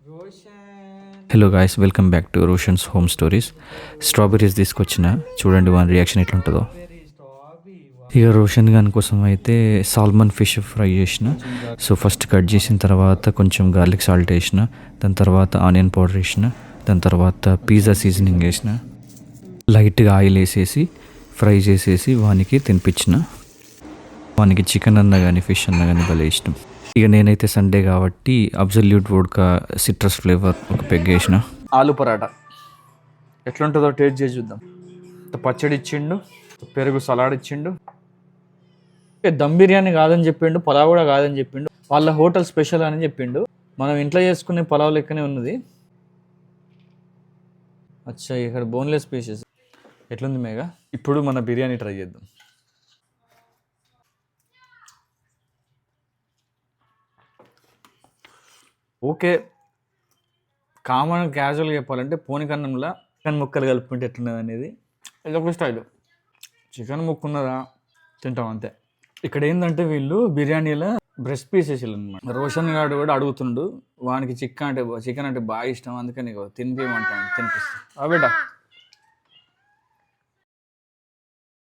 Hello guys, welcome back to Roshan's home stories. Strawberries తీసుకొచ్చిన, చూడండి వాని రియాక్షన్ ఎట్లుంటుందో. ఇక రోషన్ గాని కోసం అయితే సాల్మన్ ఫిష్ ఫ్రై చేసిన. సో ఫస్ట్ కట్ చేసిన తర్వాత కొంచెం గార్లిక్ సాల్ట్ వేసిన, దాని తర్వాత ఆనియన్ పౌడర్ వేసిన, దాని తర్వాత పిజ్జా సీజనింగ్ వేసిన, లైట్గా ఆయిల్ వేసేసి ఫ్రై చేసేసి వానికి తినిపించిన. వానికి చికెన్ అన్నా కానీ ఫిష్ అన్నా కానీ భలే ఇష్టం. ఇక నేనైతే సండే కాబట్టి అబ్సల్యూట్ వోడ్కా సిట్రస్ ఫ్లేవర్ ఒక పెగ్ వేసిన. ఆలు పరాటా ఎట్లుంటుందో టేస్ట్ చేసి చూద్దాం. పచ్చడి ఇచ్చిండు, పెరుగు సలాడ్ ఇచ్చిండు. దమ్ బిర్యానీ కాదని చెప్పిండు, పలావ్ కూడా కాదని చెప్పిండు. వాళ్ళ హోటల్ స్పెషల్ అని చెప్పిండు. మనం ఇంట్లో చేసుకునే పలావ్ లెక్కనే ఉన్నది. అచ్చా, ఇక్కడ బోన్లెస్ పీసెస్. ఎట్లుంది మేఘా? ఇప్పుడు మన బిర్యానీ ట్రై చేద్దాం. ఓకే, కామన్ క్యాజువల్గా చెప్పాలంటే పోనికన్నంలో చికెన్ ముక్కలు కలుపుకుంటే ఎట్లున్నది అనేది ఇదొక స్టైల్. చికెన్ ముక్క ఉన్నదా తింటాం అంతే. ఇక్కడ ఏంటంటే వీళ్ళు బిర్యానీలో బ్రెస్ట్ పీసెస్ అనమాట. రోషన్ గారు కూడా అడుగుతుండు, వానికి చికెన్ అంటే బాగా ఇష్టం, అందుకని తినిపించమంటాను, తినిపిస్తాను. బిడ్డ